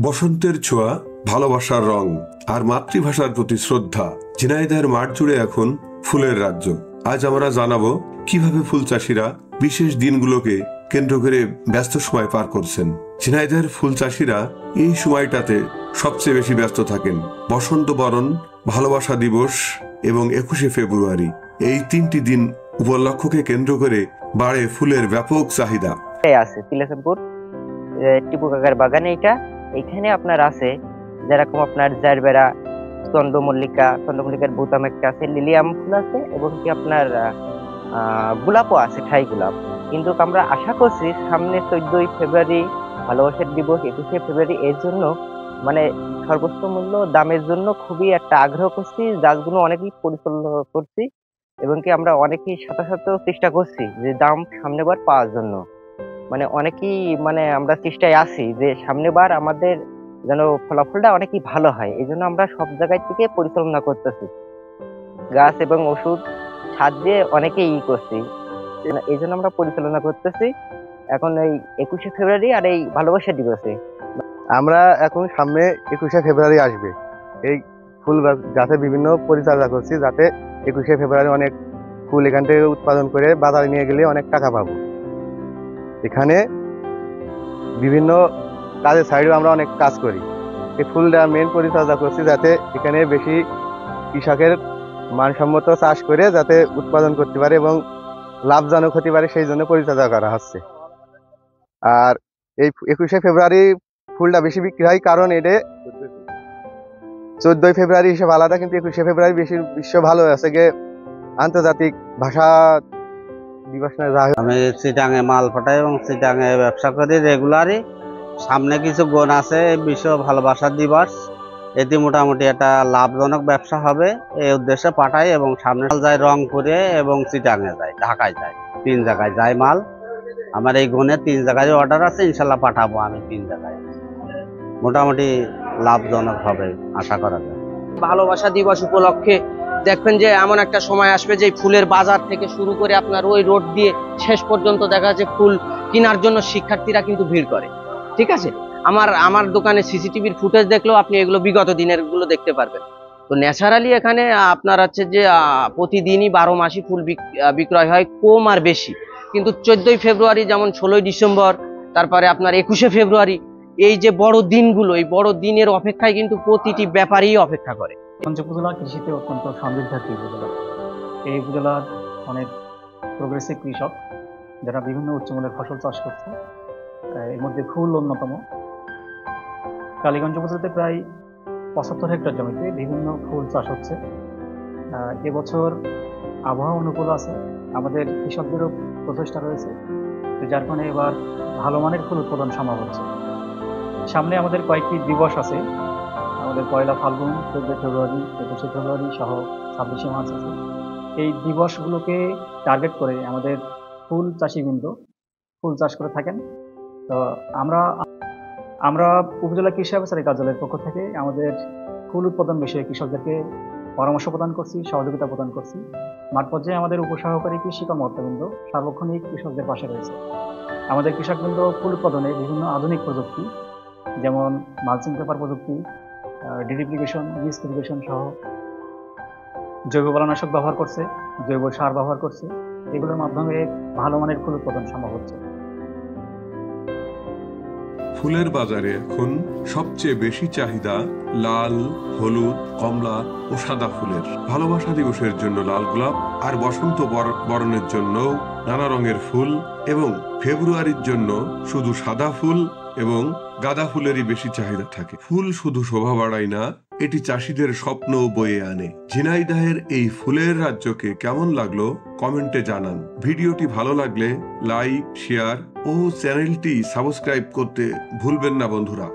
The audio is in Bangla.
বসন্তের ছোঁয়া, ভালোবাসার রং আর মাতৃভাষার প্রতি শ্রদ্ধা। ঝিনাইদহের মাঠ জুড়ে এখন ফুলের রাজ্য। আজ আমরা জানাবো কিভাবে ফুল চাষিরা বিশেষ দিনগুলোকে কেন্দ্র করে ব্যস্ত সময় পার করছেন। ঝিনাইদহের ফুল চাষিরা এই সময়টাতে সবচেয়ে বেশি ব্যস্ত থাকেন। বসন্ত বরণ, ভালোবাসা দিবস এবং 21শে ফেব্রুয়ারি, এই তিনটি দিন উপলক্ষকে কেন্দ্র করে বাড়ে ফুলের ব্যাপক চাহিদা। আছে তিলাসনপুর টিপু কাকার বাগানে, এখানে আপনার আছে যেরকম আপনার জারবেরা, চন্দ্রমল্লিকার বোতাম একটা আছে, লিলিয়াম ফুল আছে এবং কি আপনার গোলাপও আছে, ঠাই গোলাপ। কিন্তু আমরা আশা করছি সামনে 14ই ফেব্রুয়ারি ভালোবাসার দিবস, 21শে ফেব্রুয়ারি, এর জন্য মানে সর্বোচ্চ মূল্য দামের জন্য খুবই একটা আগ্রহ করছি, গাছগুলো অনেকেই পরিচালনা করছি এবং কি আমরা অনেকেই সাথে চেষ্টা করছি যে দাম সামনেবার পাওয়ার জন্য। মানে অনেকেই আমরা চেষ্টায় আছি যে সামনেবার আমাদের যেন ফলাফলটা অনেকই ভালো হয়, এই জন্য আমরা সব জায়গায় থেকে পরিচালনা করতেছি, গাছ এবং ওষুধ ছাদ দিয়ে অনেকেই করছি, এই জন্য আমরা পরিচালনা করতেছি এখন এই 21শে ফেব্রুয়ারি আর এই ভালোবাসা দিবসে। আমরা এখন সামনে 21শে ফেব্রুয়ারি আসবে, এই ফুল গাছে বিভিন্ন পরিচর্যা করছি যাতে 21শে ফেব্রুয়ারি অনেক ফুল এখান থেকে উৎপাদন করে বাজারে নিয়ে গেলে অনেক টাকা পাবো। এখানে বিভিন্ন কাজের সাইডেও আমরা অনেক কাজ করি। এই ফুলটা মেন পরিচর্যা করছি যাতে এখানে বেশি কৃষকের মানসম্মত চাষ করে যাতে উৎপাদন করতে পারে এবং লাভজনক হতে পারে, সেই জন্য পরিচর্যা করা হচ্ছে। আর এই 21শে ফেব্রুয়ারি ফুলটা বেশি বিক্রি হয় কারণ এটা 14ই ফেব্রুয়ারি হিসেবে আলাদা, কিন্তু 21শে ফেব্রুয়ারি বেশি বিশ্ব ভালো আছে গে আন্তর্জাতিক ভাষা দিবস। আমি চিটাঙে মাল পাঠাই এবং চিটাঙে ব্যবসা করি রেগুলারই। সামনে কিছু গুণ আছে বিশ্ব ভালোবাসা দিবস, এটি মোটামুটি একটা লাভজনক ব্যবসা হবে এই উদ্দেশ্যে পাঠাই এবং সামনে যায় রংপুরে এবং চিটাঙে যায়, ঢাকায় যায়, 3 জায়গায় যায় মাল। আমার এই গুণে 3 জায়গায় অর্ডার আছে, ইনশাল্লাহ পাঠাবো আমি 3 জায়গায়, মোটামুটি লাভজনক হবে আশা করা যায়। ভালোবাসা দিবস উপলক্ষে দেখবেন যে এমন একটা সময় আসবে যে ফুলের বাজার থেকে শুরু করে আপনার ওই রোড দিয়ে শেষ পর্যন্ত দেখা যাচ্ছে ফুল কেনার জন্য শিক্ষার্থীরা কিন্তু ভিড় করে। ঠিক আছে, আমার দোকানে সিসিটিভির ফুটেজ দেখলেও আপনি এগুলো বিগত দিনের গুলো দেখতে পারবেন। তো ন্যাচারালি এখানে আপনার হচ্ছে যে প্রতিদিনই 12 মাসই ফুল বিক্রয় হয়, কম আর বেশি। কিন্তু 14ই ফেব্রুয়ারি যেমন 16ই ডিসেম্বর, তারপরে আপনার 21শে ফেব্রুয়ারি, এই যে বড় দিনগুলো, এই বড় দিনের অপেক্ষায় কিন্তু প্রতিটি ব্যাপারী অপেক্ষা করে। উপজেলা কৃষিতে অত্যন্ত সমৃদ্ধ একটি উপজেলা। এই উপজেলার অনেক প্রোগ্রেসিভ কৃষক যারা বিভিন্ন উচ্চমূল্যের ফসল চাষ করছে, এর মধ্যে ফুল অন্যতম। কালীগঞ্জ উপজেলাতে প্রায় 75 হেক্টর জমিতে বিভিন্ন ফুল চাষ হচ্ছে। এবছর আবহাওয়া অনুকূল আছে, আমাদের কৃষকদেরও প্রচেষ্টা রয়েছে, যার কারণে এবার ভালো মানের ফুল উৎপাদন সম্ভব হচ্ছে। সামনে আমাদের কয়েকটি দিবস আছে, আমাদের 1 ফাল্গুন, 14 ফেব্রুয়ারি, 21শে ফেব্রুয়ারি সহ 26শে মার্চ আছে। এই দিবসগুলোকে টার্গেট করে আমাদের ফুল চাষিবৃন্দ ফুল চাষ করে থাকেন। তো আমরা উপজেলা কৃষি অফিসারের কার্যালয়ের পক্ষ থেকে আমাদের ফুল উৎপাদন বিষয়ে কৃষকদেরকে পরামর্শ প্রদান করছি, সহযোগিতা প্রদান করছি। মাঠ পর্যায়ে আমাদের উপসহকারী কৃষি কর্মকর্তাবৃন্দ সার্বক্ষণিক কৃষকদের পাশে রয়েছে। আমাদের কৃষকবৃন্দ ফুল উৎপাদনে বিভিন্ন আধুনিক প্রযুক্তি যেমন মালচিং পেপার প্রযুক্তি, ডিরিপ্লিকেশন, বীজ ইরিগেশন সহ জৈব বালানাশক ব্যবহার করছে, জৈব সার ব্যবহার করছে। এগুলোর মাধ্যমে ভালো মানের ফুল উৎপাদন সম্ভব হচ্ছে। ফুলের বাজারে এখন সবচেয়ে বেশি চাহিদা লাল, হলুদ, কমলা ও সাদা ফুলের। ভালোবাসা দিবসের জন্য লাল গোলাপ আর বসন্ত বরণের জন্য নানা রঙের ফুল এবং ফেব্রুয়ারির জন্য শুধু সাদা ফুল এবং গাঁদা ফুলেরই বেশি চাহিদা থাকে। ফুল শুধু শোভা বাড়ায় না, এটি চাষিদের স্বপ্ন বয়ে আনে। ঝিনাইদহের এই ফুলের রাজ্যকে কেমন লাগলো কমেন্টে জানান। ভিডিওটি ভালো লাগলে লাইক, শেয়ার ও চ্যানেলটি সাবস্ক্রাইব করতে ভুলবেন না বন্ধুরা।